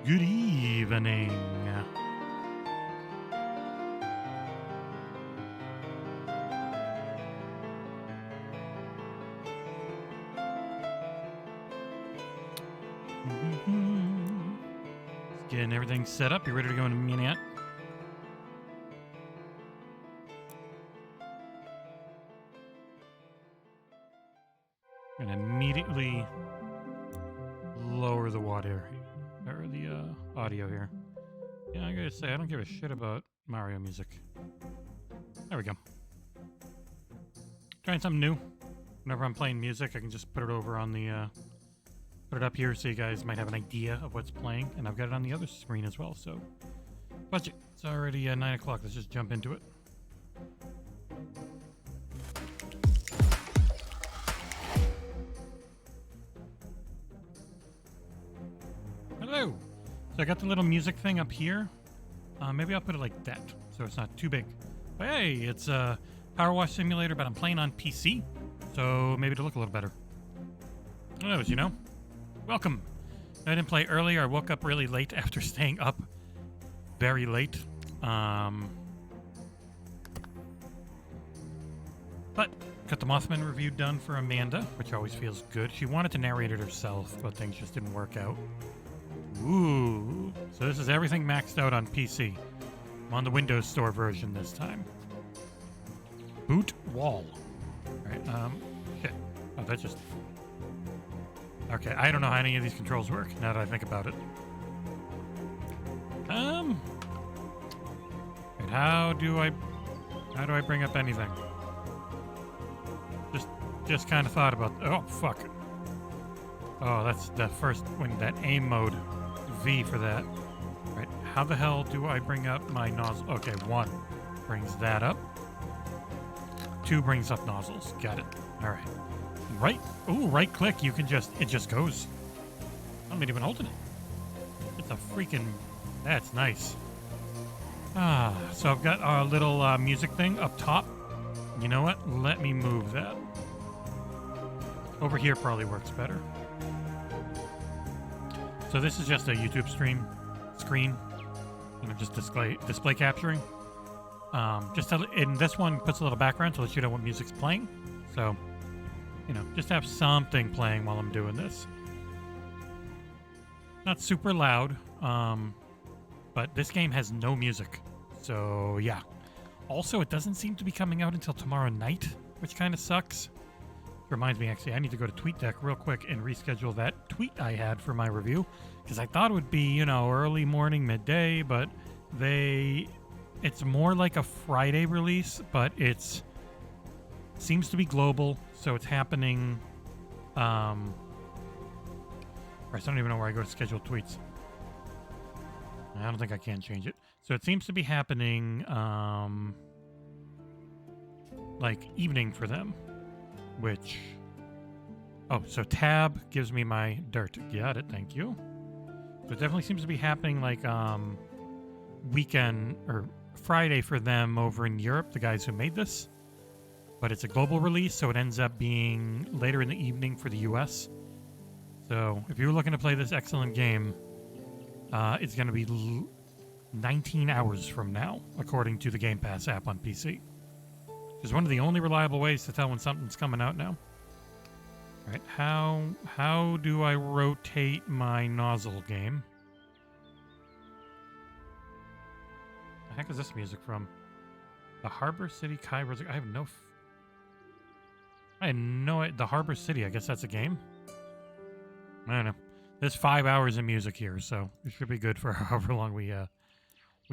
Good evening. Just getting everything set up. You ready to go into Miniat? And immediately lower the water or the audio here. Yeah, I gotta say, I don't give a shit about Mario music. There we go. Trying something new. Whenever I'm playing music, I can just put it over on the put it up here so you guys might have an idea of what's playing, and I've got it on the other screen as well. So, budget. It's already 9 o'clock. Let's just jump into it. Hello. So I got the little music thing up here. Maybe I'll put it like that, so it's not too big. But hey, it's a PowerWash simulator, but I'm playing on PC, so maybe it'll look a little better. Who knows, you know? Welcome. I didn't play earlier. I woke up really late after staying up very late. But got the Mothman review done for Amanda, which always feels good. She wanted to narrate it herself, but things just didn't work out. Ooh. So this is everything maxed out on PC. I'm on the Windows Store version this time. Boot wall. Alright, shit. Oh, that just... Okay, I don't know how any of these controls work, now that I think about it. Wait, how do I bring up anything? Just kind of thought about... Oh, fuck. Oh, that's the first one, that aim mode. V for that. Right, how the hell do I bring up my nozzle? Okay, 1 brings that up. 2 brings up nozzles. Got it. All right. Right click. You can just, it just goes. I'm not even holding it. It's a freaking, that's nice. So I've got our little music thing up top. You know what? Let me move that. Over here probably works better. So this is just a YouTube screen, you know, just display capturing. And this one puts a little background to let you know what music's playing. So, you know, just have something playing while I'm doing this. Not super loud, but this game has no music. So yeah. Also, it doesn't seem to be coming out until tomorrow night, which kind of sucks. Reminds me, actually, I need to go to TweetDeck real quick and reschedule that tweet I had for my review, because I thought it would be, you know, early morning, midday, but it's more like a Friday release, but seems to be global, so it's happening, I don't even know where I go to schedule tweets. I don't think I can change it. So it seems to be happening, like evening for them. Which, so tab gives me my dirt. Got it, thank you. So it definitely seems to be happening like weekend or Friday for them over in Europe, the guys who made this. But it's a global release, so it ends up being later in the evening for the US. So if you're looking to play this excellent game, it's going to be 19 hours from now, according to the Game Pass app on PC. It's one of the only reliable ways to tell when something's coming out now. All right, how do I rotate my nozzle game? The heck is this music from? The Harbor City Kairos. I have no... The Harbor City, I guess that's a game? I don't know. There's 5 hours of music here, so it should be good for however long we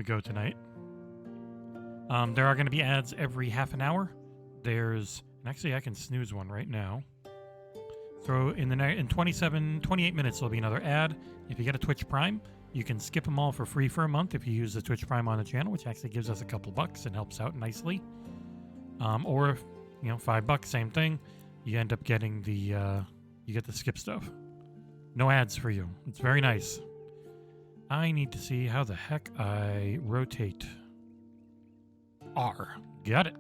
go tonight. There are going to be ads every half an hour. Actually, I can snooze one right now. So in 28 minutes, there'll be another ad. If you get a Twitch Prime, you can skip them all for free for a month if you use the Twitch Prime on the channel, which actually gives us a couple bucks and helps out nicely. Or, you know, $5, same thing. You end up getting you get the skip stuff. No ads for you. It's very nice. I need to see how the heck I rotate. R. Got it.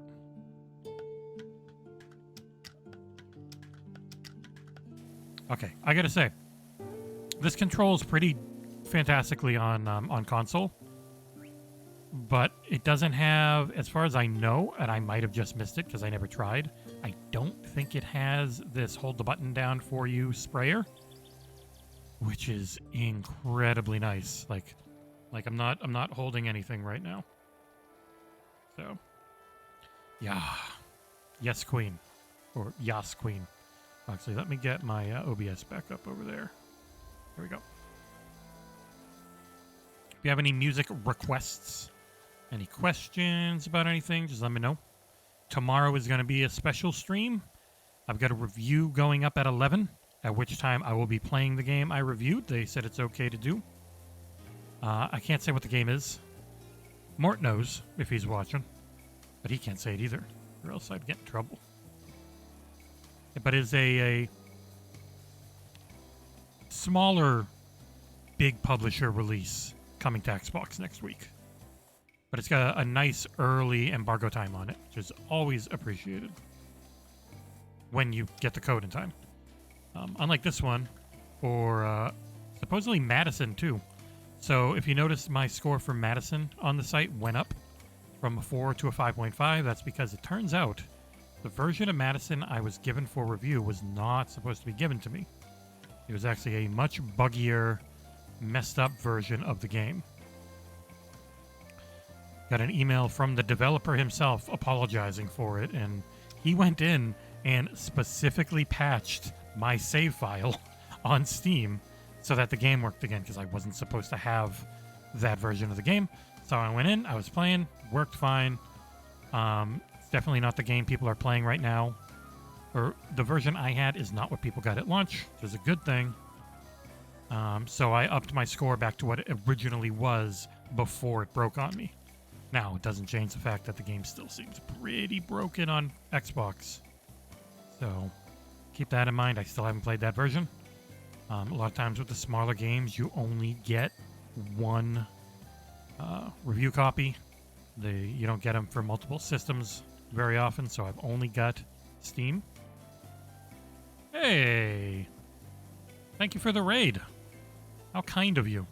Okay, I gotta say, this control is pretty fantastically on console, but it doesn't have, as far as I know, and I might have just missed it because I never tried. I don't think it has this hold the button down for you sprayer, which is incredibly nice. Like I'm not holding anything right now. So, yeah, yes, queen, or yas, queen. Actually, let me get my OBS back up over there. Here we go. If you have any music requests, any questions about anything, just let me know. Tomorrow is going to be a special stream. I've got a review going up at 11, at which time I will be playing the game I reviewed. They said it's okay to do. I can't say what the game is. Mort knows if he's watching, but he can't say it either, or else I'd get in trouble. But it's a smaller, big publisher release coming to Xbox next week. But it's got a nice early embargo time on it, which is always appreciated when you get the code in time. Unlike this one, or supposedly Madison too. So if you notice, my score for Madison on the site went up from a 4 to a 5.5. That's because it turns out the version of Madison I was given for review was not supposed to be given to me. It was actually a much buggier, messed up version of the game. Got an email from the developer himself apologizing for it, and he went in and specifically patched my save file on Steam so that the game worked again, because I wasn't supposed to have that version of the game. So I went in, I was playing, worked fine. It's definitely not the game people are playing right now. Or the version I had is not what people got at launch, which is a good thing. So I upped my score back to what it originally was before it broke on me. Now, it doesn't change the fact that the game still seems pretty broken on Xbox. So keep that in mind. I still haven't played that version. A lot of times with the smaller games, you only get one review copy. You don't get them for multiple systems very often, so I've only got Steam. Hey! Thank you for the raid. How kind of you.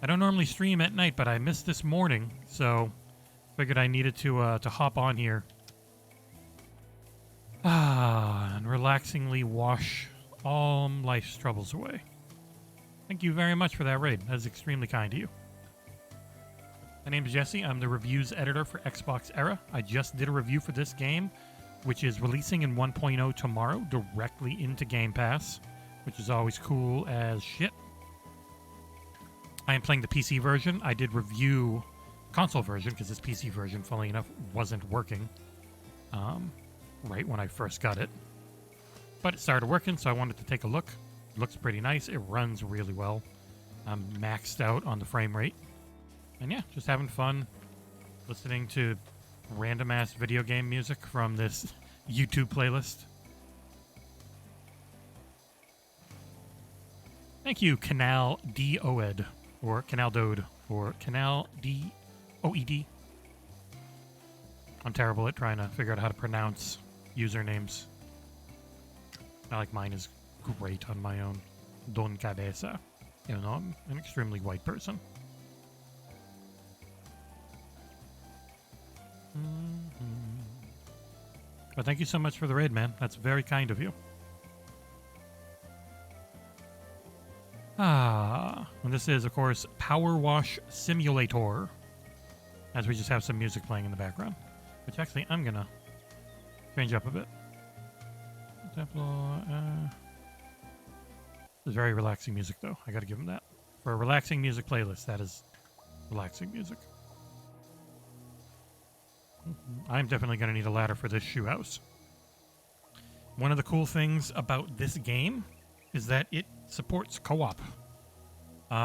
I don't normally stream at night, but I missed this morning, so figured I needed to hop on here. And relaxingly wash all life's troubles away. Thank you very much for that raid. That is extremely kind of you. My name is Jesse. I'm the reviews editor for XboxEra. I just did a review for this game, which is releasing in 1.0 tomorrow, directly into Game Pass, which is always cool as shit. I am playing the PC version. I did review console version because this PC version, funnily enough, wasn't working right when I first got it. But it started working, so I wanted to take a look. It looks pretty nice. It runs really well. I'm maxed out on the frame rate. And yeah, just having fun listening to random-ass video game music from this YouTube playlist. Thank you, Canal D-O-E-D, or Canal Dode, or Canal D-O-E-D. I'm terrible at trying to figure out how to pronounce usernames. Not like mine is great on my own. Don Cabeza. You know, I'm an extremely white person. But thank you so much for the raid, man. That's very kind of you. And this is, of course, PowerWash Simulator. As we just have some music playing in the background. Which actually, I'm gonna change up a bit. It's very relaxing music, though. I gotta give him that. For a relaxing music playlist, that is relaxing music. I'm definitely going to need a ladder for this shoe house. One of the cool things about this game is that it supports co-op.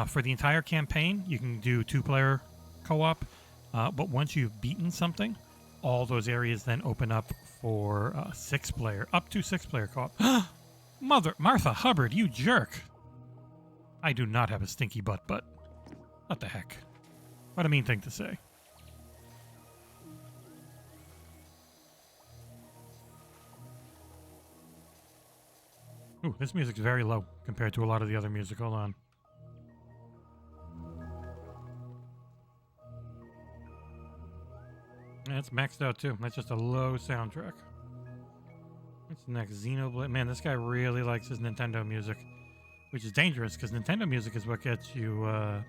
For the entire campaign, you can do 2-player co-op, but once you've beaten something, all those areas then open up for 6-player, up to 6-player co-op. Martha Hubbard, you jerk! I do not have a stinky butt. What the heck? What a mean thing to say. Ooh, this music's very low compared to a lot of the other music. Hold on. Yeah, it's maxed out too. That's just a low soundtrack. What's next? Xenoblade. Man, this guy really likes his Nintendo music, which is dangerous because Nintendo music is what gets you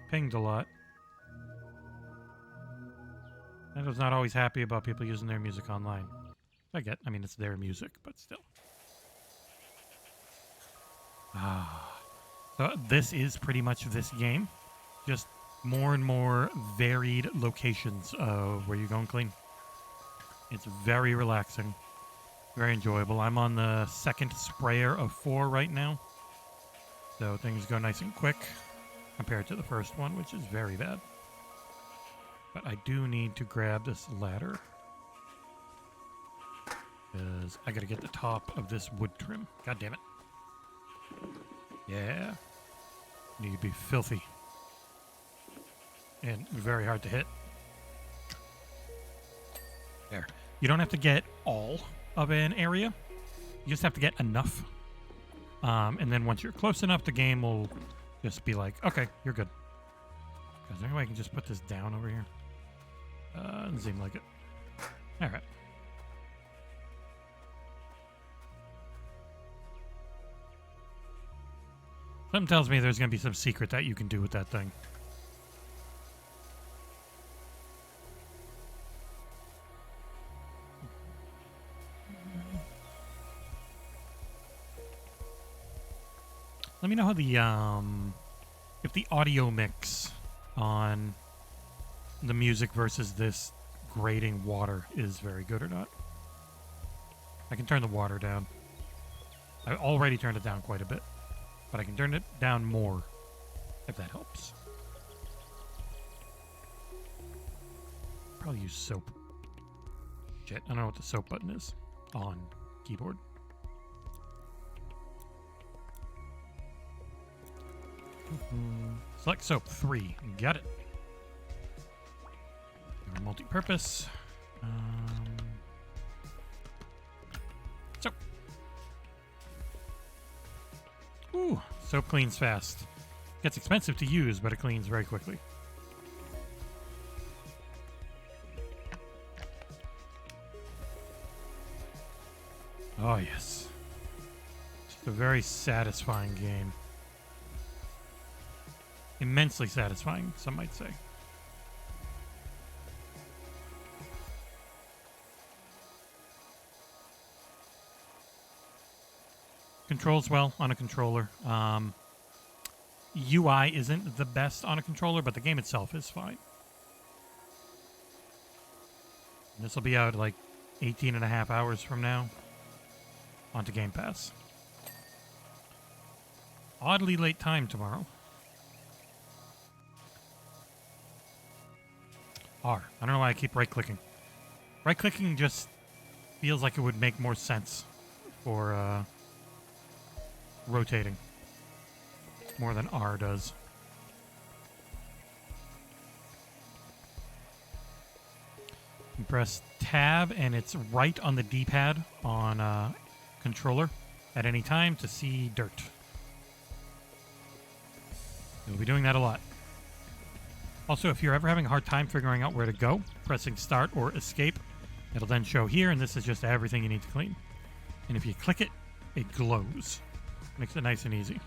pinged a lot. Nintendo's not always happy about people using their music online. I mean, it's their music, but still. So this is pretty much this game. Just more and more varied locations of where you go and clean. It's very relaxing. Very enjoyable. I'm on the second sprayer of 4 right now. So things go nice and quick compared to the first one, which is very bad. But I do need to grab this ladder. Because I gotta get the top of this wood trim. God damn it. Yeah. Need to be filthy. And very hard to hit. There. You don't have to get all of an area. You just have to get enough. And then once you're close enough, the game will just be like, okay, you're good. Is there any way I can just put this down over here? Doesn't seem like it. All right. Something tells me there's going to be some secret that you can do with that thing. Let me know how the if the audio mix on the music versus this grating water is very good or not. I can turn the water down. I already turned it down quite a bit, but I can turn it down more if that helps. Probably use soap. Shit, I don't know what the soap button is on keyboard. Select soap 3. Got it. Multi-purpose. Soap. Ooh, soap cleans fast. Gets expensive to use, but it cleans very quickly. Oh, yes. It's a very satisfying game. Immensely satisfying, some might say. Controls well on a controller. UI isn't the best on a controller, but the game itself is fine. This will be out like 18 and a half hours from now onto Game Pass. Oddly late time tomorrow. R. I don't know why I keep right-clicking. Right-clicking just feels like it would make more sense for rotating. More than R does. You press tab and it's right on the D-pad on controller at any time to see dirt. You'll be doing that a lot. Also, if you're ever having a hard time figuring out where to go, pressing start or escape, it'll then show here, and this is just everything you need to clean. And if you click it, it glows. Makes it nice and easy.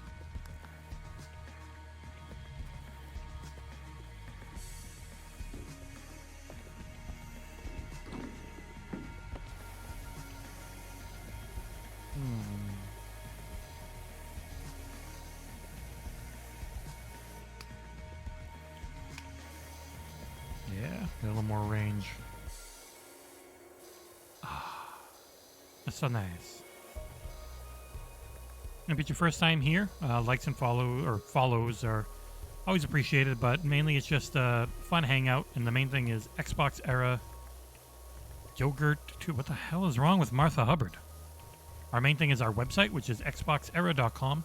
A little more range. That's so nice. If it's your first time here, likes and follows are always appreciated, but mainly it's just a fun hangout, and the main thing is XboxEra yogurt. What the hell is wrong with Martha Hubbard? Our main thing is our website, which is XboxEra.com.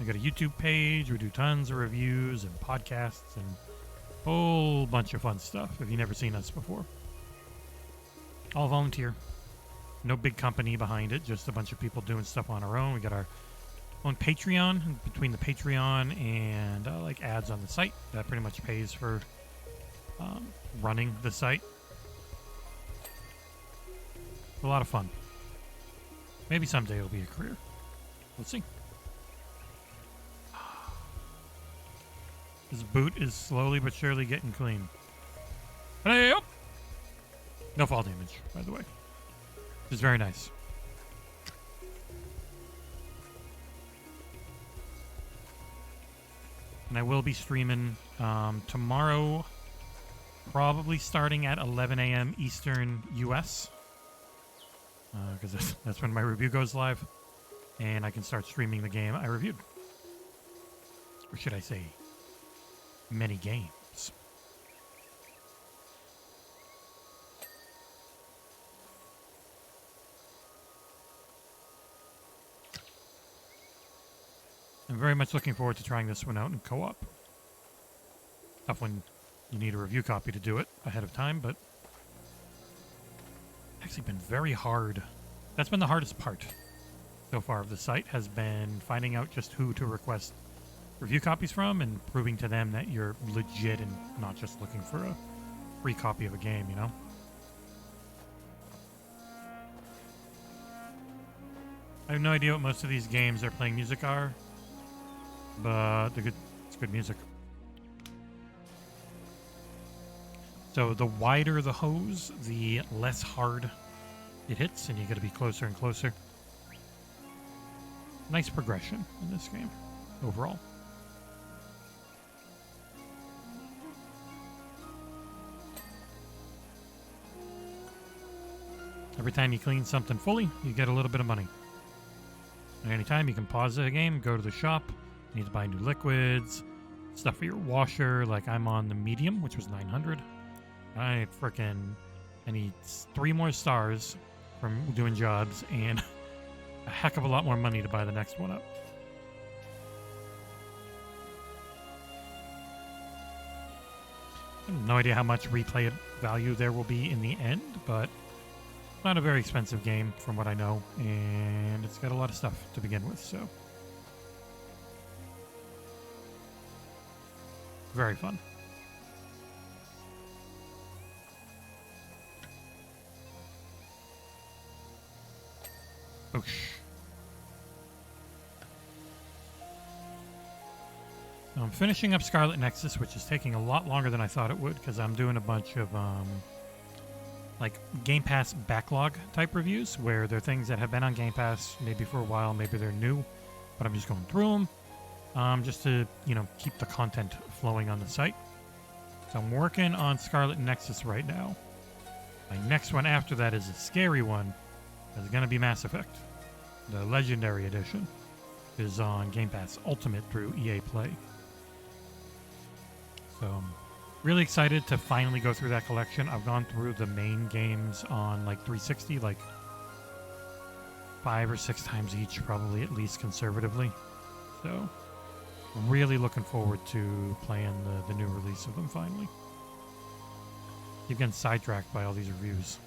We got a YouTube page. We do tons of reviews and podcasts and whole bunch of fun stuff if you've never seen us before. All volunteer. No big company behind it, just a bunch of people doing stuff on our own. We got our on Patreon, between the Patreon and like ads on the site, that pretty much pays for running the site. It's a lot of fun. Maybe someday it'll be a career. We'll see. This boot is slowly but surely getting clean. Hey, up! No fall damage, by the way. It's very nice. And I will be streaming tomorrow, probably starting at 11 a.m. Eastern US. Because that's when my review goes live. And I can start streaming the game I reviewed. Or should I say, many games. I'm very much looking forward to trying this one out in co-op. Tough when you need a review copy to do it ahead of time, but actually been very hard. That's been the hardest part so far of the site, has been finding out just who to request review copies from and proving to them that you're legit and not just looking for a free copy of a game, you know? I have no idea what most of these games they're playing music are, but it's good music. So the wider the hose, the less hard it hits, and you gotta be closer and closer. Nice progression in this game, overall. Every time you clean something fully, you get a little bit of money. And anytime you can pause the game, go to the shop, you need to buy new liquids, stuff for your washer, like I'm on the medium, which was 900. I need 3 more stars from doing jobs and a heck of a lot more money to buy the next one up. I have no idea how much replay value there will be in the end, but it's not a very expensive game from what I know, and it's got a lot of stuff to begin with, so very fun. Oosh. So I'm finishing up Scarlet Nexus, which is taking a lot longer than I thought it would, because I'm doing a bunch of like Game Pass backlog type reviews, where they're things that have been on Game Pass maybe for a while, maybe they're new, but I'm just going through them just to, you know, keep the content flowing on the site. So I'm working on Scarlet Nexus right now. My next one after that is a scary one. It's going to be Mass Effect. The Legendary Edition is on Game Pass Ultimate through EA Play. So I'm really excited to finally go through that collection. I've gone through the main games on like 360 like 5 or 6 times each, probably at least conservatively. So I'm really looking forward to playing the new release of them finally. Keep getting sidetracked by all these reviews.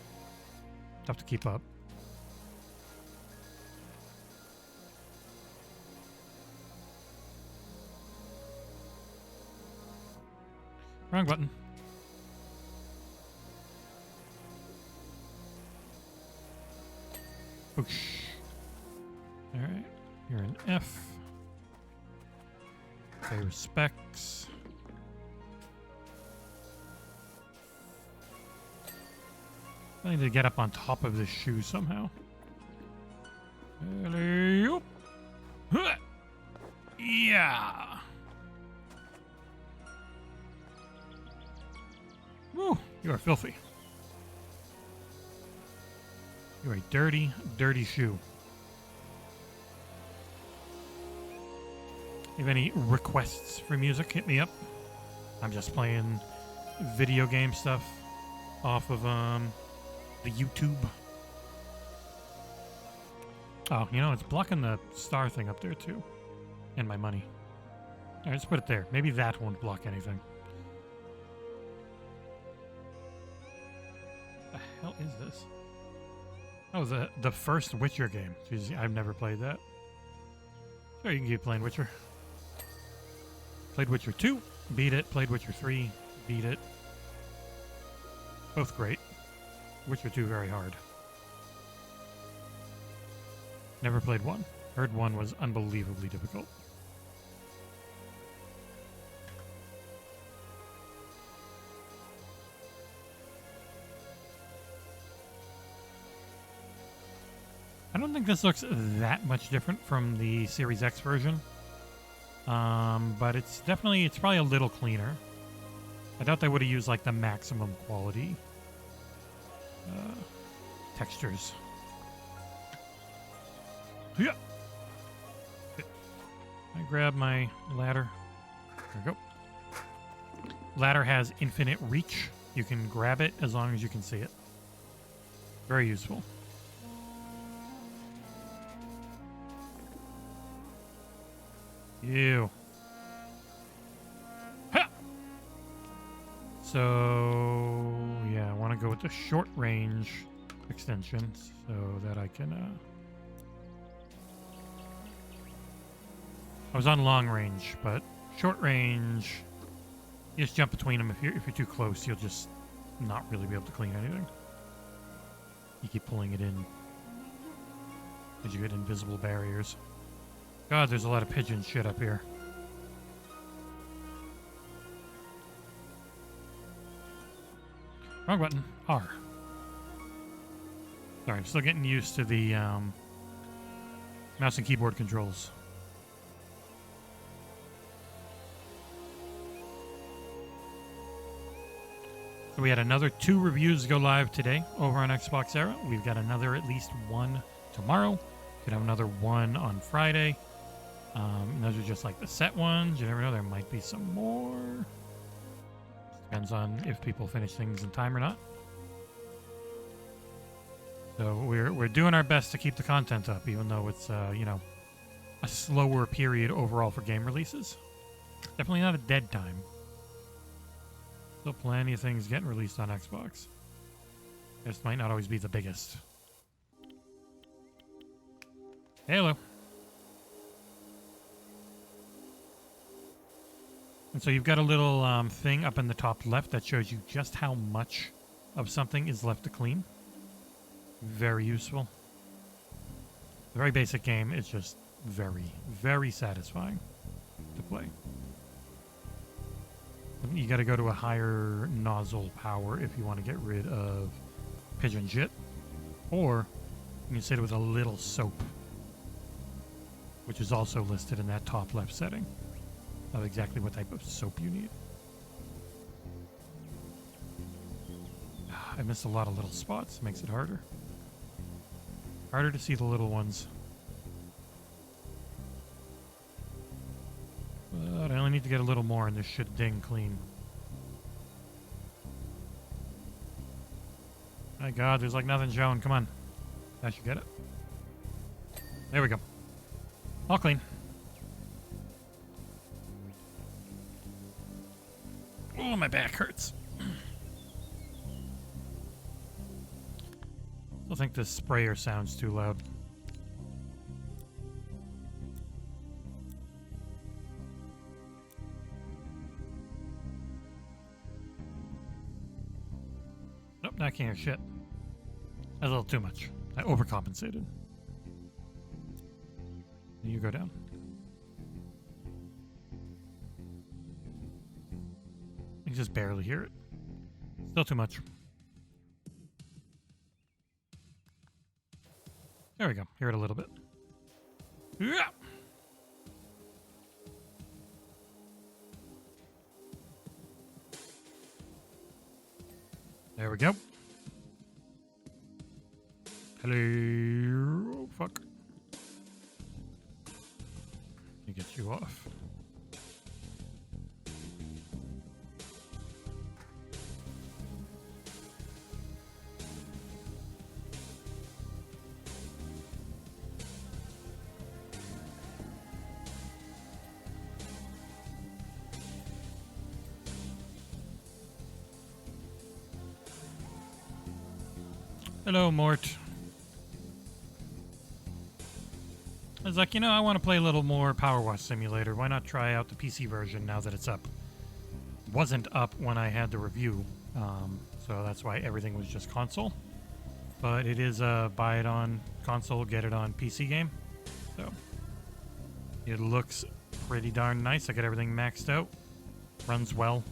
Tough to keep up. Wrong button. Oosh. Alright. You're an F. Pay respects. I need to get up on top of this shoe somehow. Yeah. Woo, you are filthy. You're a dirty, dirty shoe. If you have any requests for music, hit me up. I'm just playing video game stuff off of the YouTube. Oh, you know, it's blocking the star thing up there too. And my money. Alright, let's put it there. Maybe that won't block anything. What the hell is this? Oh, the first Witcher game. Jeez, I've never played that. Sure, you can keep playing Witcher. Played Witcher 2, beat it. Played Witcher 3, beat it. Both great. Witcher 2 very hard. Never played 1. Heard 1 was unbelievably difficult. I don't think this looks that much different from the Series X version. But it's probably a little cleaner. I doubt they would have used like the maximum quality textures. Yeah. I grab my ladder. There we go. Ladder has infinite reach. You can grab it as long as you can see it. Very useful. Ew. Ha! So, yeah, I want to go with the short range extension so that I can, I was on long range, but short range, you just jump between them. If you're too close, you'll just not really be able to clean anything. You keep pulling it in as you get invisible barriers. God, there's a lot of pigeon shit up here. Wrong button. R. Sorry, I'm still getting used to the mouse and keyboard controls. So we had another 2 reviews go live today over on XboxEra. We've got another at least 1 tomorrow. Could have another 1 on Friday. And those are just like the set ones. You never know, there might be some more. Depends on if people finish things in time or not. So we're doing our best to keep the content up, even though it's you know, a slower period overall for game releases. Definitely not a dead time. Still plenty of things getting released on Xbox. This might not always be the biggest. Hello. And so you've got a little thing up in the top left that shows you just how much of something is left to clean. Very useful. A very basic game. It's just very, very satisfying to play. You got to go to a higher nozzle power if you want to get rid of pigeon shit. Or you can sit it with a little soap, which is also listed in that top left setting of exactly what type of soap you need. I missed a lot of little spots. Makes it harder. Harder to see the little ones. But I only need to get a little more and this should ding clean. My God, there's like nothing showing. Come on. I should get it. There we go. All clean. Oh, my back hurts. I think this sprayer sounds too loud. Nope, I can't hear shit. That's a little too much. I overcompensated. You go down. You just barely hear it. Still too much. There we go. Hear it a little bit. Yeah. There we go. Hello. Oh, fuck. Let me get you off. Hello, Mort. I was like, you know, I want to play a little more PowerWash Simulator. Why not try out the PC version now that it's up? Wasn't up when I had the review, so that's why everything was just console. But it is a buy it on console, get it on PC game. So it looks pretty darn nice. I got everything maxed out. Runs well.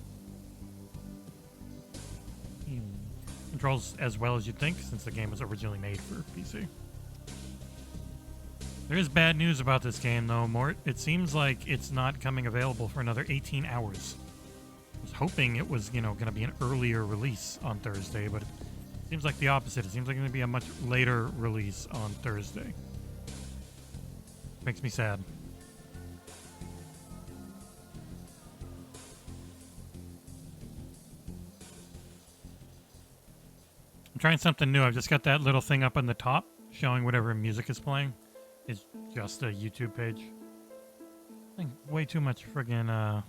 Controls as well as you'd think, since the game was originally made for PC. There is bad news about this game, though, Mort. It seems like it's not coming available for another 18 hours. I was hoping it was, you know, going to be an earlier release on Thursday, but it seems like the opposite. It seems like it's going to be a much later release on Thursday. Makes me sad. I'm trying something new. I've just got that little thing up on the top showing whatever music is playing. It's just a YouTube page. I think way too much friggin'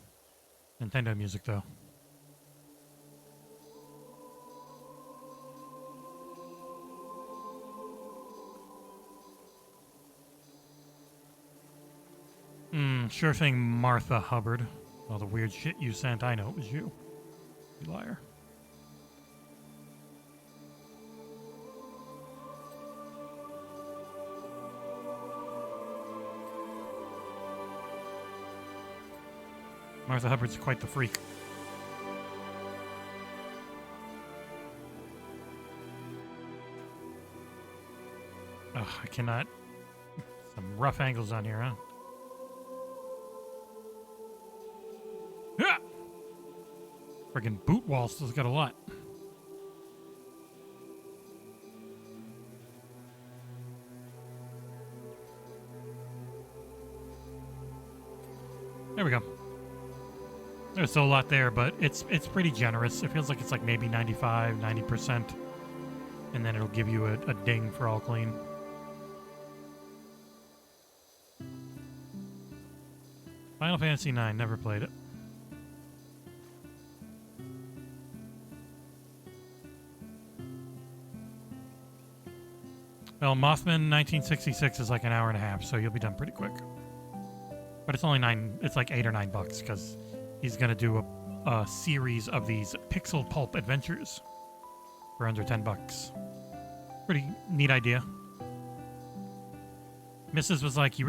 Nintendo music, though. Sure thing, Martha Hubbard. All the weird shit you sent, I know it was you. You liar. Martha Hubbard's quite the freak. Ugh, I cannot. Some rough angles on here, huh? Ah! Friggin' boot wall still's got a lot. There we go. There's still a lot there, but it's pretty generous. It feels like it's like maybe 95, 90%. And then it'll give you a ding for all clean. Final Fantasy IX, never played it. Well, Mothman 1966 is like an hour and a half, so you'll be done pretty quick. But it's only it's like $8 or $9 because he's gonna do a series of these pixel pulp adventures for under $10. Pretty neat idea. Mrs. was like, you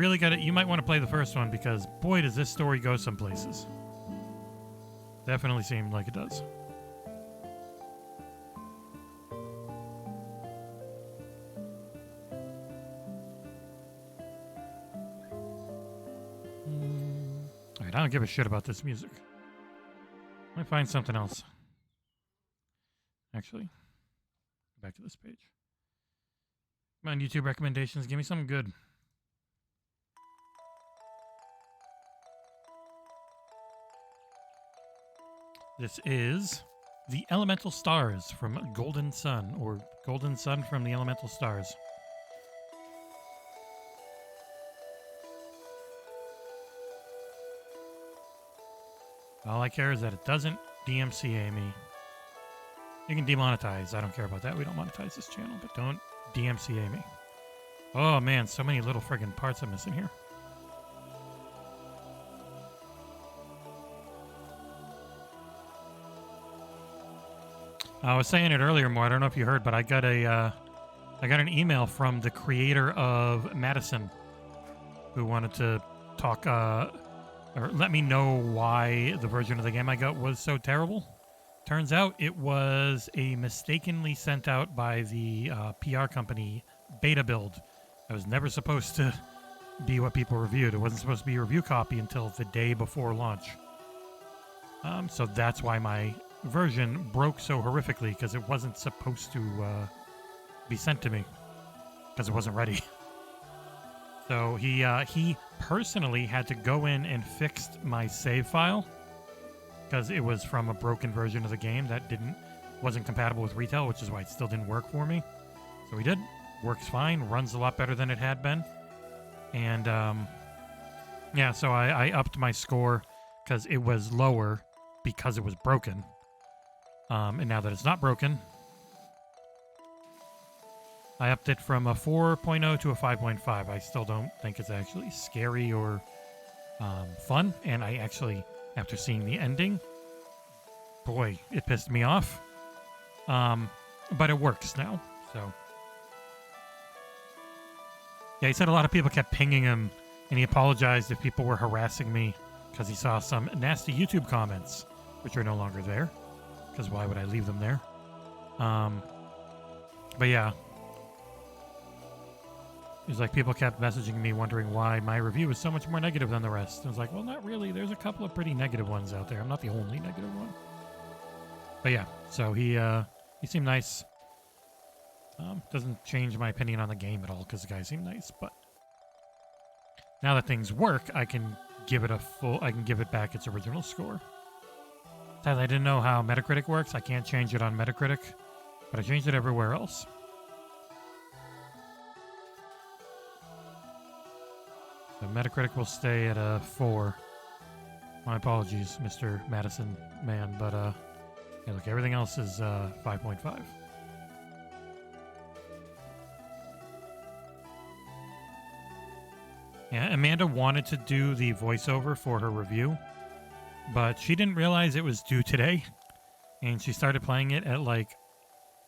might want to play the first one because boy does this story go some places. Definitely seemed like it does. Alright, I don't give a shit about this music. Let me find something else. Actually, back to this page. Come on, YouTube recommendations. Give me something good. This is The Elemental Stars from Golden Sun, or Golden Sun from the Elemental Stars. All I care is that it doesn't DMCA me. You can demonetize. I don't care about that. We don't monetize this channel, but don't DMCA me. Oh man, so many little friggin' parts I'm missing here. I was saying it earlier, more. I don't know if you heard, but I got an email from the creator of Madison, who wanted to talk, or let me know why the version of the game I got was so terrible. Turns out it was a mistakenly sent out by the PR company beta build. It was never supposed to be what people reviewed. It wasn't supposed to be a review copy until the day before launch. So that's why my version broke so horrifically, because it wasn't supposed to be sent to me because it wasn't ready. So he personally had to go in and fix my save file because it was from a broken version of the game that wasn't compatible with retail, which is why it still didn't work for me. So he did. Works fine. Runs a lot better than it had been. And yeah, so I upped my score because it was lower because it was broken. And now that it's not broken, I upped it from a 4.0 to a 5.5. I still don't think it's actually scary or fun. And I actually, after seeing the ending, boy, it pissed me off. But it works now, so. Yeah, he said a lot of people kept pinging him, and he apologized if people were harassing me because he saw some nasty YouTube comments, which are no longer there, because why would I leave them there? But yeah. It was like people kept messaging me wondering why my review was so much more negative than the rest. I was like, well, not really. There's a couple of pretty negative ones out there. I'm not the only negative one. But yeah, so he seemed nice. Doesn't change my opinion on the game at all because the guy seemed nice, but now that things work, I can give it back its original score. As I didn't know how Metacritic works, I can't change it on Metacritic, but I changed it everywhere else. So Metacritic will stay at a 4. My apologies, Mr. Madison man, but yeah, look, everything else is 5.5. Yeah, Amanda wanted to do the voiceover for her review, but she didn't realize it was due today, and she started playing it at like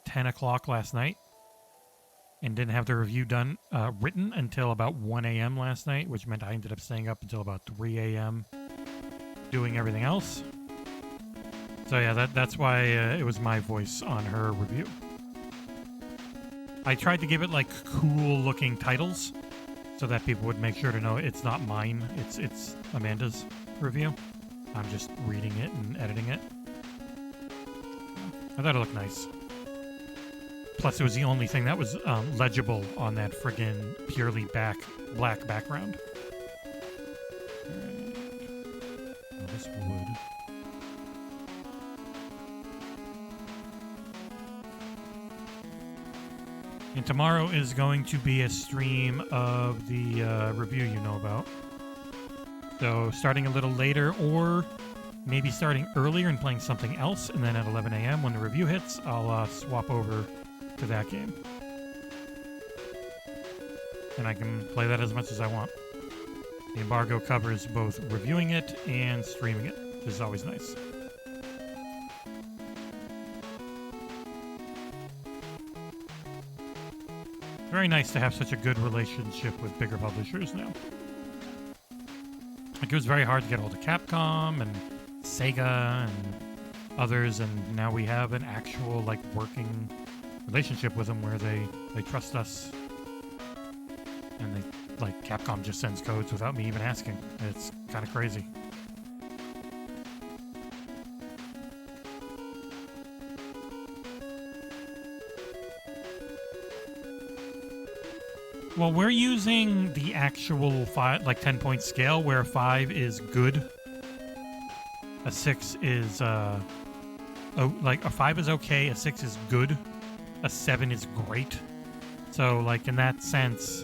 10 o'clock last night, and didn't have the review done written until about 1 a.m. last night, which meant I ended up staying up until about 3 a.m. doing everything else. So yeah, that's why it was my voice on her review. I tried to give it like cool looking titles so that people would make sure to know it's not mine, it's Amanda's review. I'm just reading it and editing it. I thought it looked nice. Plus, it was the only thing that was legible on that friggin' purely black background. Alright. Oh, this wood. And tomorrow is going to be a stream of the review you know about. So starting a little later, or maybe starting earlier and playing something else, and then at 11 a.m. when the review hits, I'll swap over to that game. And I can play that as much as I want. The embargo covers both reviewing it and streaming it, which is always nice. Very nice to have such a good relationship with bigger publishers now. Like, it was very hard to get hold of Capcom and Sega and others, and now we have an actual, like, working relationship with them where they trust us. And they, like, Capcom just sends codes without me even asking. It's kind of crazy. Well, we're using the actual 10-point scale where 5 is good. A 6 is, a 5 is okay, a 6 is good, a 7 is great. So, like, in that sense,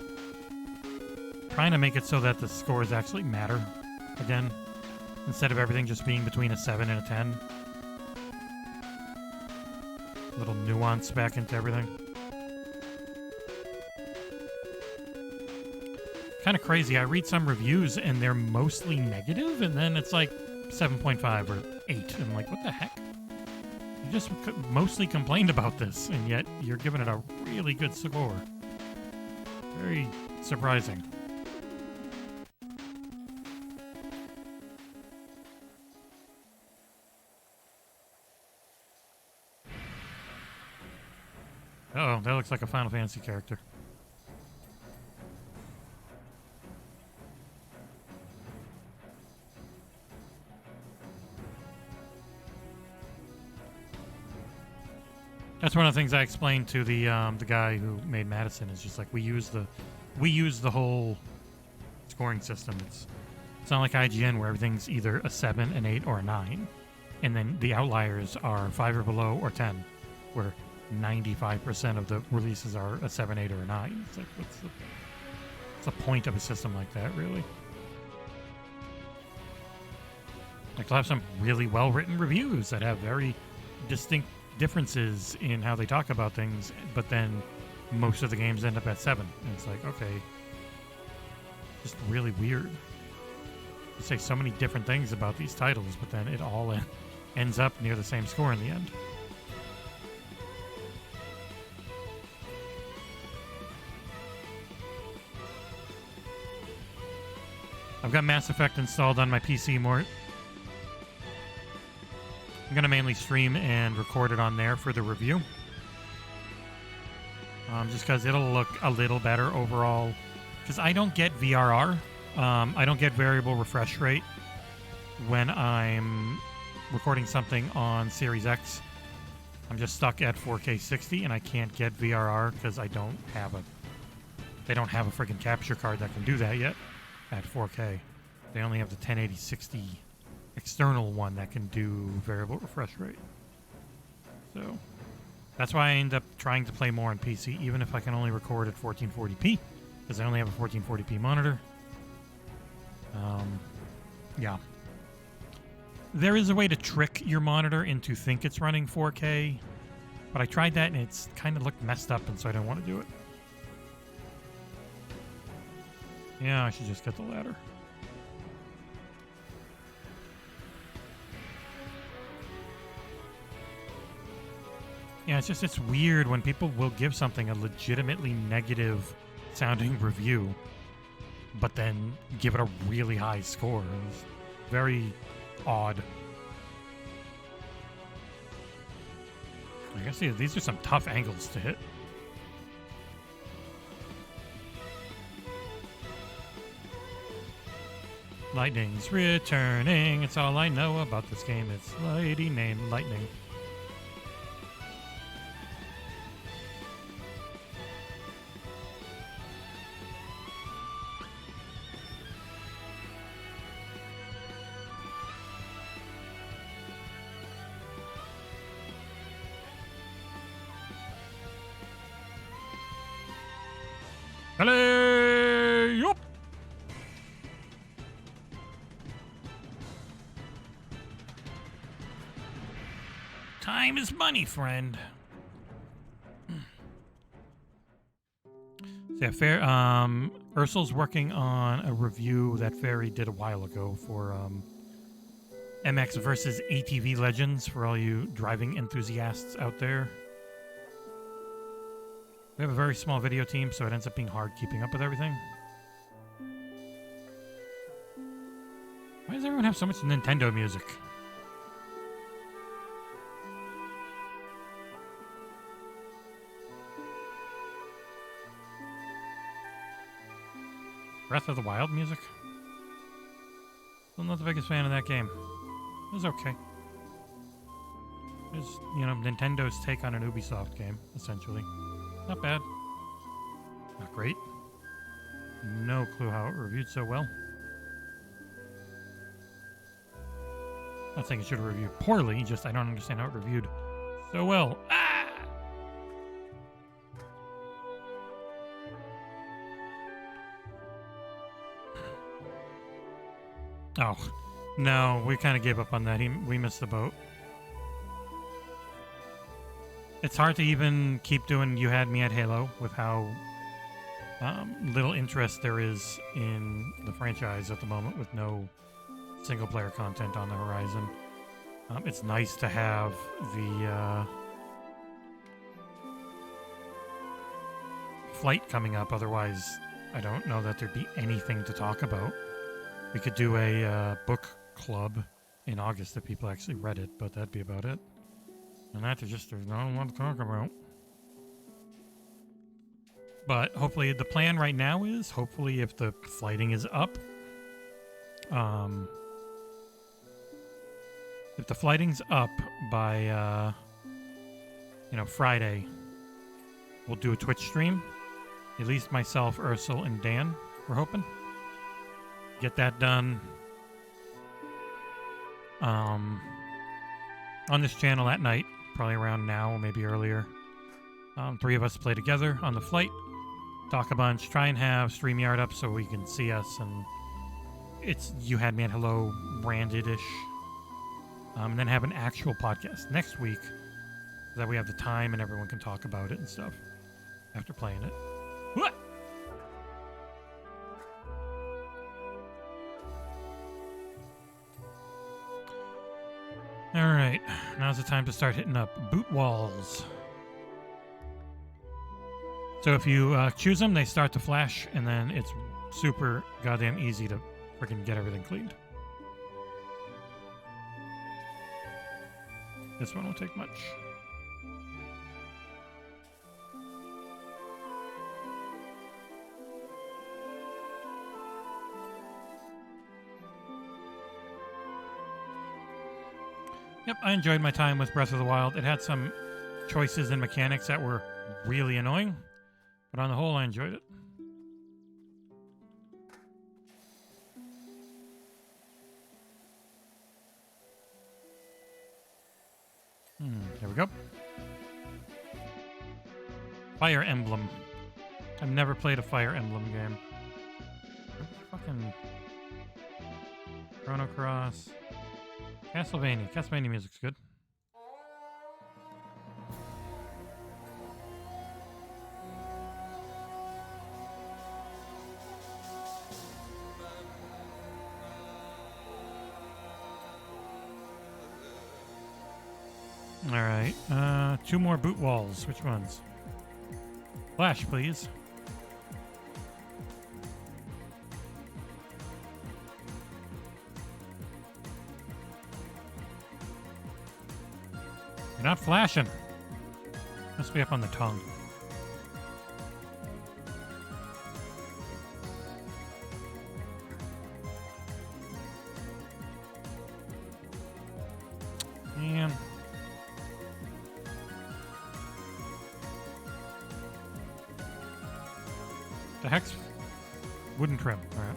trying to make it so that the scores actually matter again, instead of everything just being between a 7 and a 10. A little nuance back into everything. Kind of crazy. I read some reviews and they're mostly negative, and then it's like 7.5 or 8. I'm like, what the heck? You just mostly complained about this, and yet you're giving it a really good score. Very surprising. Uh-oh, that looks like a Final Fantasy character. That's one of the things I explained to the guy who made Madison. Is just like we use the whole scoring system. It's not like IGN where everything's either a 7, an 8, or a 9, and then the outliers are 5 or below or 10, where 95% of the releases are a 7, 8, or a 9. It's like what's the point of a system like that, really? Like, they'll have some really well-written reviews that have very distinct differences in how they talk about things, but then most of the games end up at 7. And it's like, okay, just really weird. You say so many different things about these titles, but then it all ends up near the same score in the end. I've got Mass Effect installed on my PC more. I'm going to mainly stream and record it on there for the review. Just because it'll look a little better overall. Because I don't get VRR. I don't get variable refresh rate when I'm recording something on Series X. I'm just stuck at 4K 60, and I can't get VRR because I don't have a... They don't have a freaking capture card that can do that yet at 4K. They only have the 1080-60 external one that can do variable refresh rate. So that's why I end up trying to play more on PC, even if I can only record at 1440p, because I only have a 1440p monitor. Yeah. There is a way to trick your monitor into think it's running 4K, but I tried that and it's kind of looked messed up, and so I don't want to do it. Yeah, I should just get the ladder. Yeah, it's weird when people will give something a legitimately negative sounding review, but then give it a really high score. It's very odd. I guess these are some tough angles to hit. Lightning's returning. It's all I know about this game. It's lady named Lightning. Hello! Time is money, friend. So yeah, Ursul's working on a review that Fairy did a while ago for MX versus ATV Legends for all you driving enthusiasts out there. We have a very small video team, so it ends up being hard keeping up with everything. Why does everyone have so much Nintendo music? Breath of the Wild music? Still not the biggest fan of that game. It was okay. It was, you know, Nintendo's take on an Ubisoft game, essentially. Not bad. Not great. No clue how it reviewed so well. Not saying it should have reviewed poorly, just I don't understand how it reviewed so well. Ah! Oh, no, we kind of gave up on that. We missed the boat. It's hard to even keep doing You Had Me at Halo with how little interest there is in the franchise at the moment with no single-player content on the horizon. It's nice to have the flight coming up, otherwise I don't know that there'd be anything to talk about. We could do a book club in August if people actually read it, but that'd be about it. And that there's not a lot to talk about. But hopefully, the plan right now is, hopefully if the flighting is up, if the flighting's up by, Friday, we'll do a Twitch stream. At least myself, Ursul, and Dan, we're hoping. Get that done. On this channel at night. Probably around now, or maybe earlier. 3 of us play together on the flight, talk a bunch, try and have StreamYard up so we can see us, and it's You Had Me at Hello branded-ish. And then have an actual podcast next week so that we have the time and everyone can talk about it and stuff. after playing it. What? All right, now's the time to start hitting up boot walls. So if you choose them, they start to flash, and then it's super goddamn easy to freaking get everything cleaned. This one won't take much. Yep, I enjoyed my time with Breath of the Wild. It had some choices and mechanics that were really annoying, but on the whole, I enjoyed it. There we go. Fire Emblem. I've never played a Fire Emblem game. Fucking Chrono Cross. Castlevania. Castlevania music's good. All right. 2 more boot walls. Which ones? Flash, please. You're not flashing. Must be up on the tongue. Man. The heck's wooden trim. All right.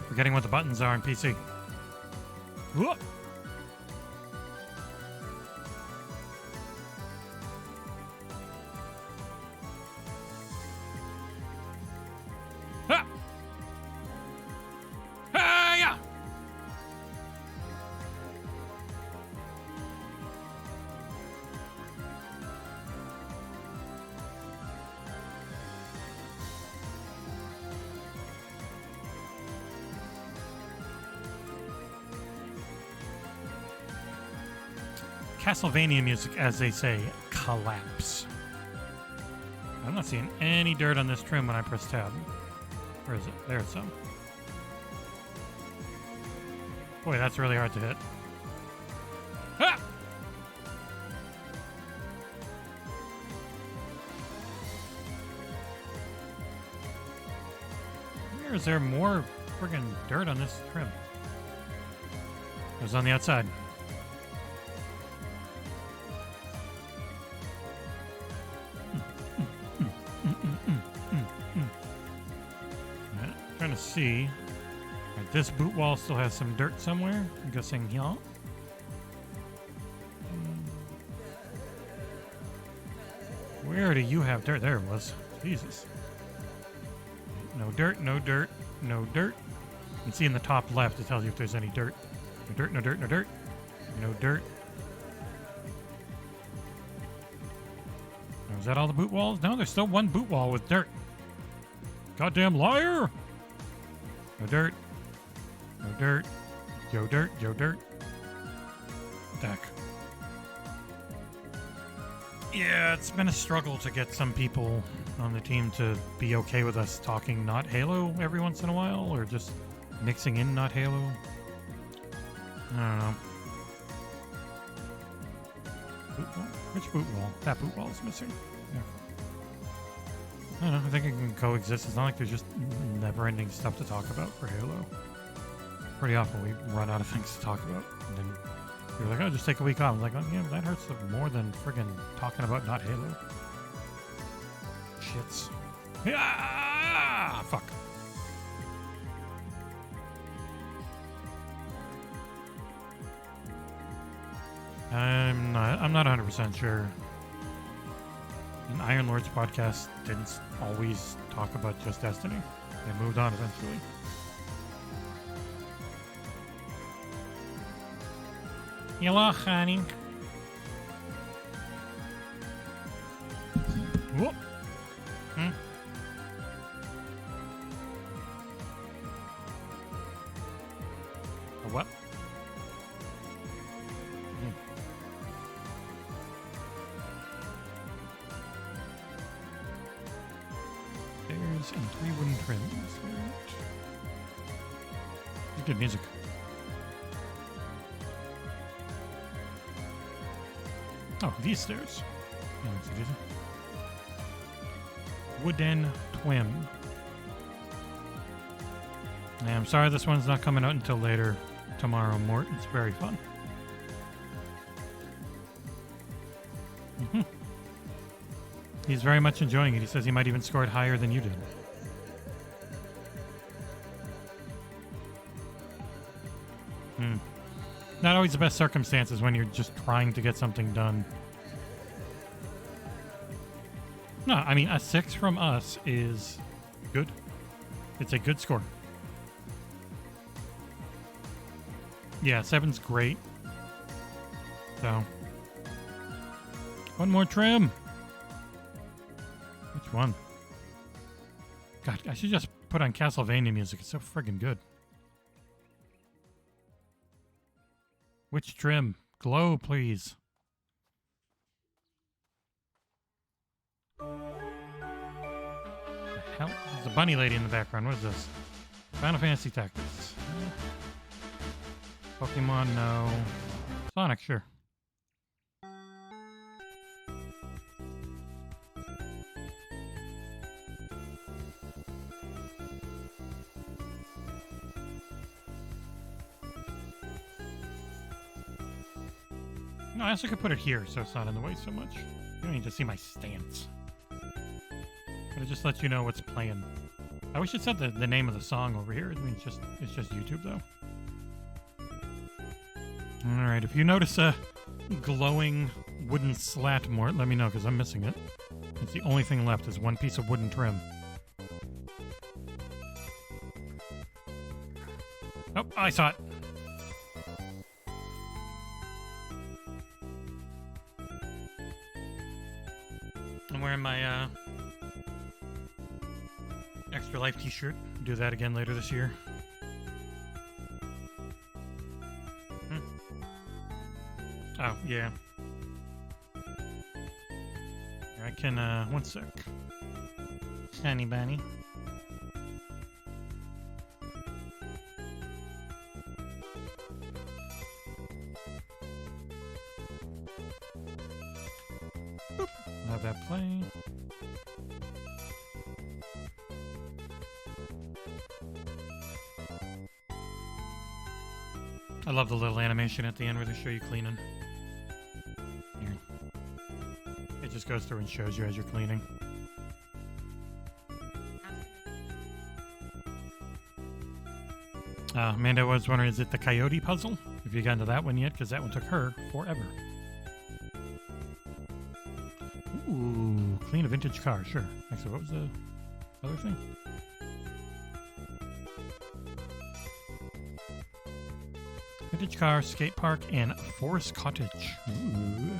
Forgetting what the buttons are in PC. Whoa. Ah. Ah, yeah. Castlevania music, as they say, collapse. I'm not seeing any dirt on this trim when I press tab. Where is it? There's some. Boy, that's really hard to hit. Ah! Where is there more friggin' dirt on this trim? It was on the outside. Trying to see. Right, this boot wall still has some dirt somewhere. I'm guessing here. Where do you have dirt? There it was. Jesus. No dirt, no dirt, no dirt. You can see in the top left, it tells you if there's any dirt. No dirt, no dirt, no dirt. No dirt. Oh, is that all the boot walls? No, there's still one boot wall with dirt. Goddamn liar! No dirt. No dirt. Yo dirt. Yo dirt. Deck. Yeah, it's been a struggle to get some people on the team to be okay with us talking not Halo every once in a while, or just mixing in not Halo. I don't know. Boot wall? Which boot wall? That boot wall is missing. Yeah. I don't know. I think it can coexist. It's not like there's just never-ending stuff to talk about for Halo. Pretty often we run out of things to talk about, and then you're like, "Oh, just take a week off." I'm like, "Oh, yeah, that hurts more than friggin' talking about not Halo." Shits. Yeah, fuck. I'm not 100% sure. An Iron Lords podcast didn't always talk about just Destiny. They moved on eventually. Hello, honey. Whoop. Hmm. A what? Hmm. Stairs and 3 wooden trims. Right. Good music. Oh, these stairs. Yeah, let's see these. Wooden twin. Yeah, I'm sorry this one's not coming out until later tomorrow, Mort. It's very fun. He's very much enjoying it. He says he might even score it higher than you did. Not always the best circumstances when you're just trying to get something done. No, I mean, a 6 from us is good. It's a good score. Yeah, 7's great. So, one more trim. Which one? God, I should just put on Castlevania music. It's so friggin' good. Which trim? Glow, please. The hell? There's a bunny lady in the background. What is this? Final Fantasy Tactics. Pokemon, no. Sonic, sure. No, I also could put it here so it's not in the way so much. You don't need to see my stance. But it just lets you know what's playing. I wish it said the name of the song over here. I mean, it's just YouTube, though. Alright, if you notice a glowing wooden slat, Mort, let me know, because I'm missing it. It's the only thing left is one piece of wooden trim. Oh, I saw it. I'm wearing my Extra Life t-shirt. Do that again later this year. Oh, yeah. I can, one sec. Honey bunny. Boop. I'll have that play. I love the little animation at the end where they show you cleaning. Here. It just goes through and shows you as you're cleaning. Amanda was wondering, is it the coyote puzzle? Have you gotten to that one yet? Because that one took her forever. Ooh, clean a vintage car, sure. Actually, what was the other thing? Vintage car, skate park, and forest cottage. Ooh.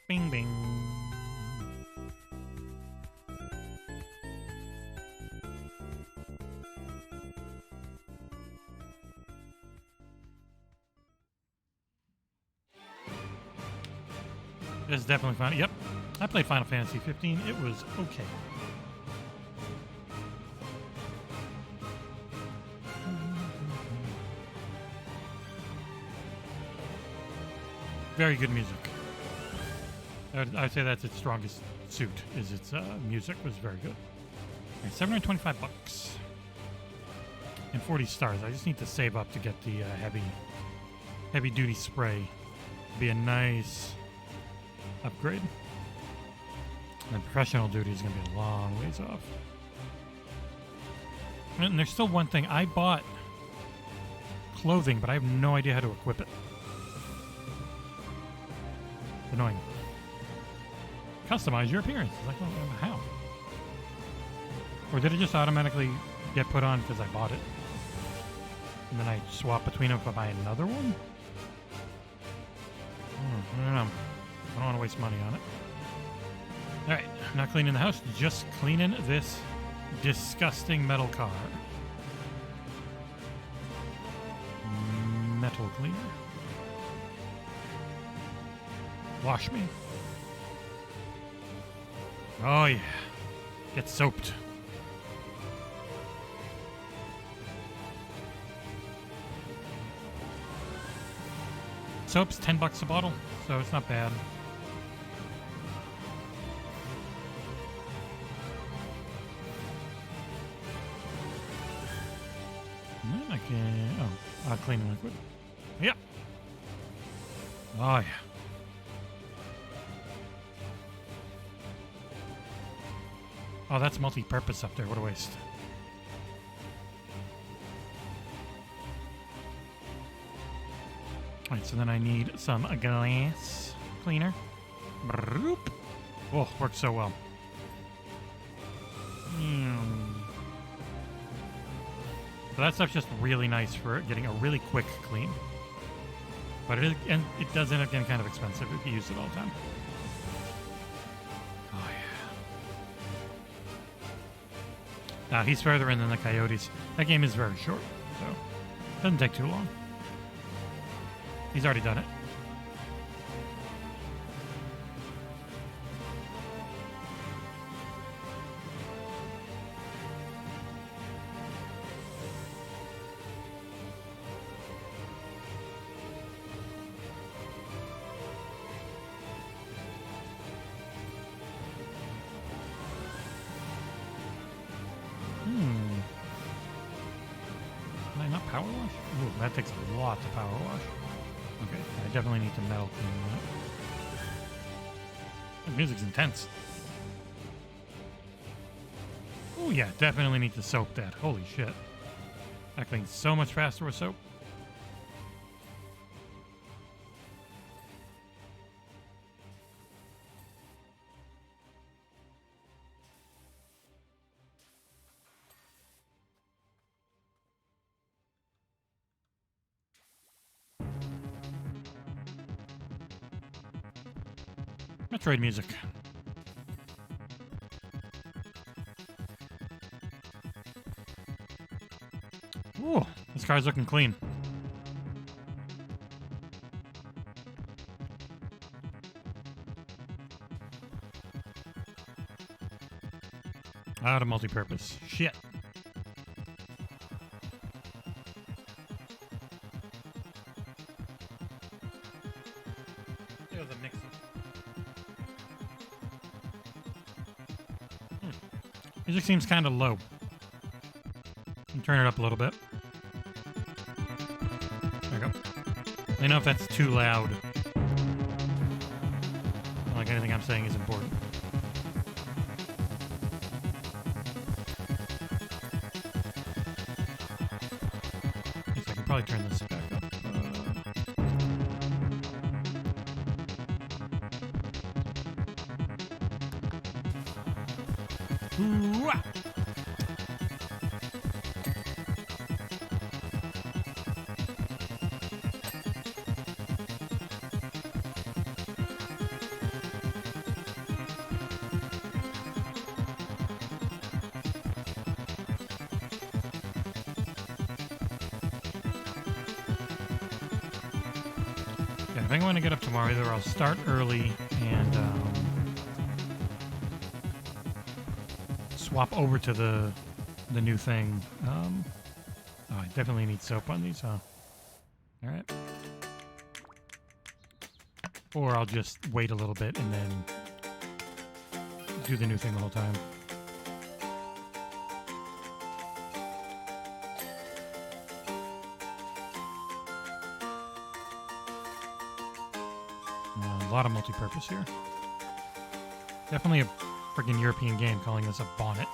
Bing, bing. This is definitely fun. Yep. I played Final Fantasy 15. It was okay. Very good music. I'd say that's its strongest suit, is its music was very good. Right, $725. And 40 stars. I just need to save up to get the heavy duty spray. Be a nice upgrade. And then professional duty is going to be a long ways off. And there's still one thing. I bought clothing, but I have no idea how to equip it. Annoying. Customize your appearance. Like, well, how? Or did it just automatically get put on because I bought it. And then I swap between them if I buy another one? I don't know. I don't want to waste money on it. Alright, not cleaning the house, just cleaning this disgusting metal car. Metal cleaner. Wash me. Oh yeah. Get soaped. Soap's $10 a bottle, so it's not bad. And then I can... Oh, cleaning liquid. Yeah. Oh, yeah. Oh, that's multi-purpose up there. What a waste. Alright, so then I need some glass cleaner. Broop. Oh, works so well. So that stuff's just really nice for getting a really quick clean. But it does end up getting kind of expensive if you use it all the time. Oh, yeah. Now, he's further in than the Coyotes. That game is very short, so it doesn't take too long. He's already done it. Can I not power wash? Ooh, that takes a lot to power wash. Okay, I definitely need to metal clean that. The music's intense. Oh yeah, definitely need to soap that. Holy shit. That cleans so much faster with soap. Metroid music. Ooh, this car's looking clean. Out of multi-purpose. Shit. There's a mixer. Music seems kind of low. Turn it up a little bit. There we go. Let me know if that's too loud. Not like anything I'm saying is important. I guess I can probably turn this back up. Ooh-ah! Yeah, I think I'm going to get up tomorrow. Either I'll start early and swap over to the new thing. Oh, I definitely need soap on these, huh? All right. Or I'll just wait a little bit and then do the new thing the whole time. A lot of multi-purpose here. Definitely a freaking European game calling this a bonnet.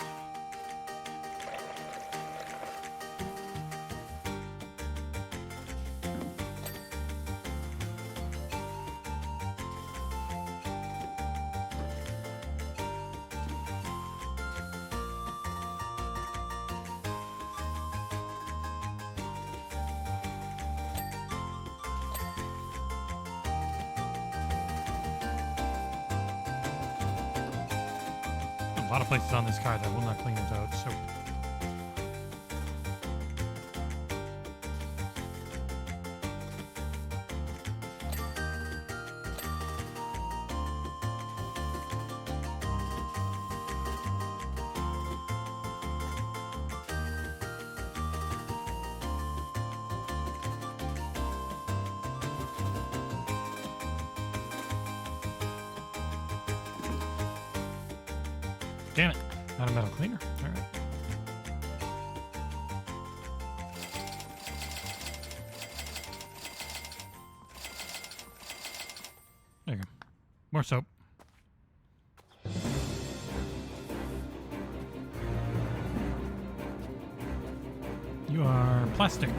a lot of places on this car that will not clean without soap. Damn it, not a metal cleaner. All right. There you go. More soap. You are plastic.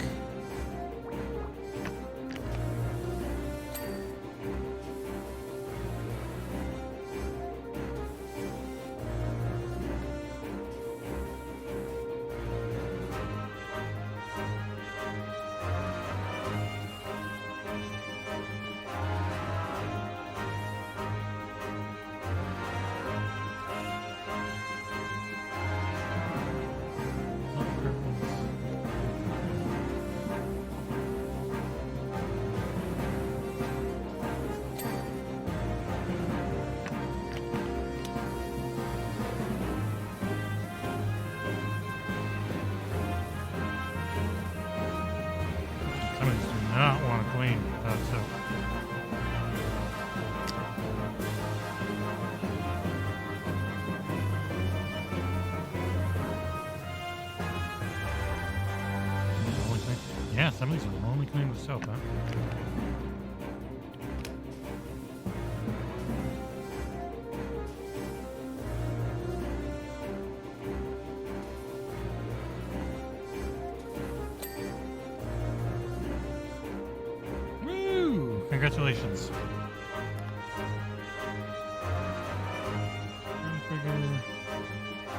Some of these do not want to clean without soap. Yeah, some of these will only clean with soap, huh? Woo! Congratulations.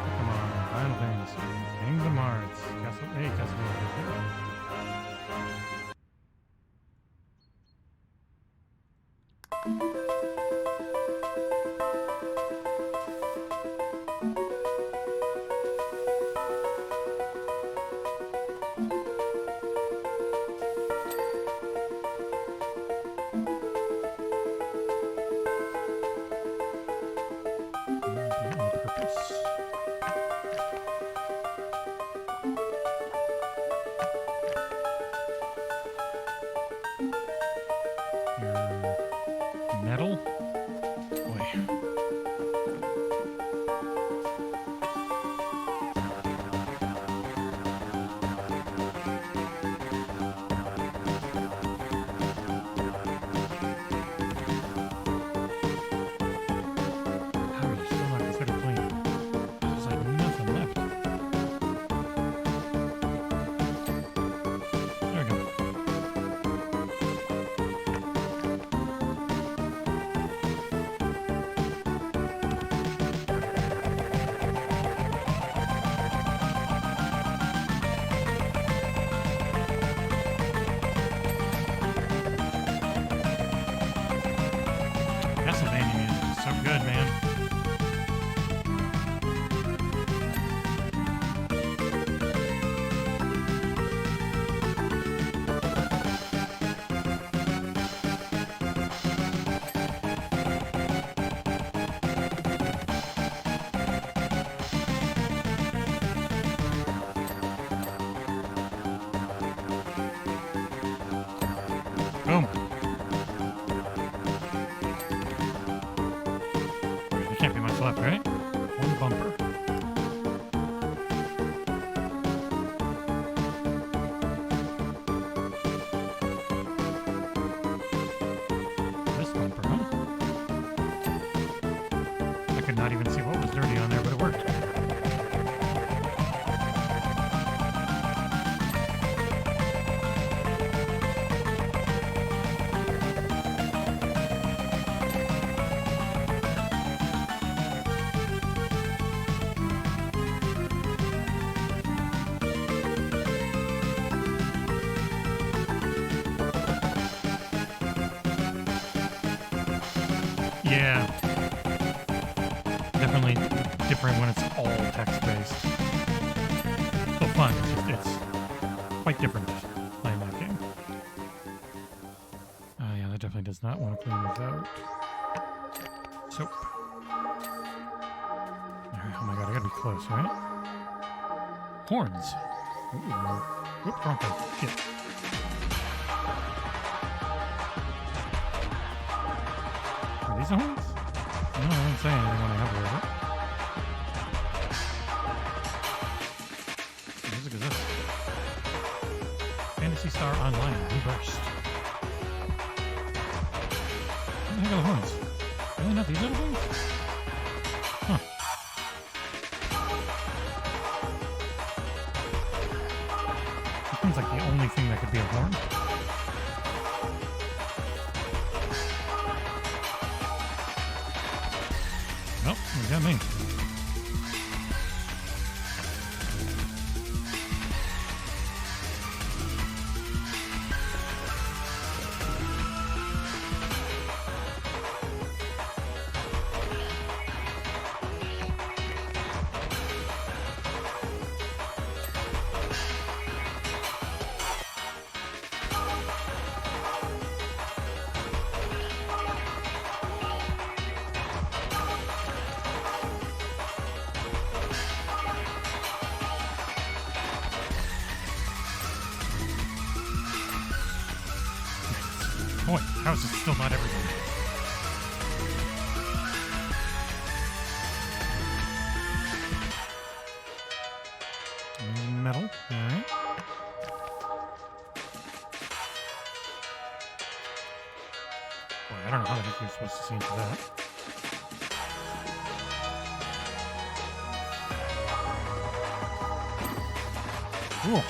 Come on, Final Fantasy, Kingdom Hearts, Castlevania. Metal? Boy. How are you still not considered clean? There's like nothing left. There we go. Castlevania music is so good, man. Boom. There can't be much left, right? One bumper. This bumper, huh? I could not even see what was dirty on there, but it worked. Yeah. Definitely different when it's all text-based. Still fun, it's quite different playing that game. Oh yeah, that definitely does not want to clean without soap. Alright, oh my god, I gotta be close, right? Horns. Ooh. Whoop, wrong thing. Shit. Are these the horns? No, I didn't say anything when I hovered over it. What music is this? Phantasy Star Online Reversed. What the heck are the horns? Really not these little things? Huh. It seems like the only thing that could be a horn. Nope, you got me. Boy, how is it still not everything? Metal, alright. Boy, I don't know how the heck you're supposed to see into that. Cool,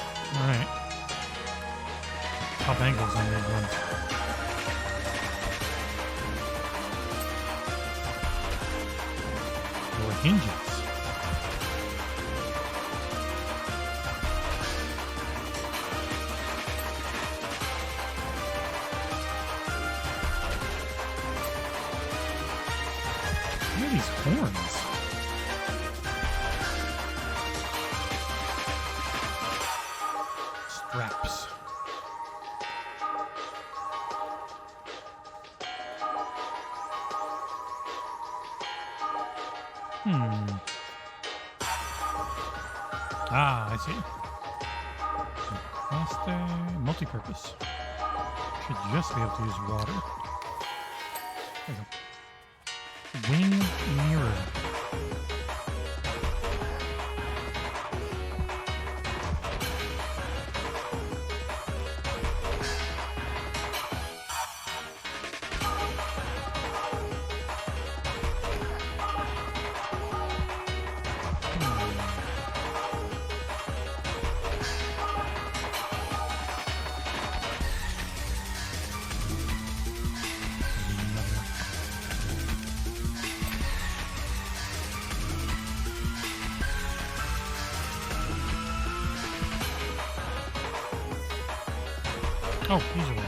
alright. Top angles on these ones. Hinges. What are these horns? Straps. Ah, I see. Plastic, multi-purpose. Should just be able to use water. There we go. Wing mirror. Oh, these are the ones.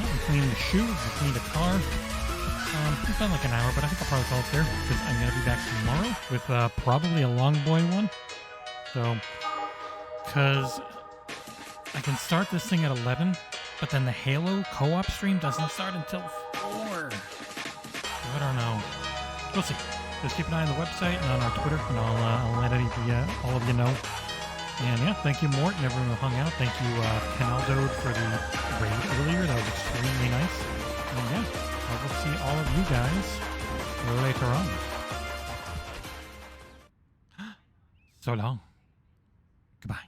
We cleaned the shoe, we cleaned the car. It's been like an hour, but I think I'll probably call it there because I'm going to be back tomorrow with probably a long boy one. So, because I can start this thing at 11, but then the Halo co-op stream doesn't start until 4. I don't know. We'll see. Just keep an eye on the website and on our Twitter, and I'll let all of you know. And yeah, thank you, Mort, and everyone who hung out. Thank you, Canaldo, for the raid earlier. That was extremely nice. And yeah. I will see all of you guys later on. So long. Goodbye.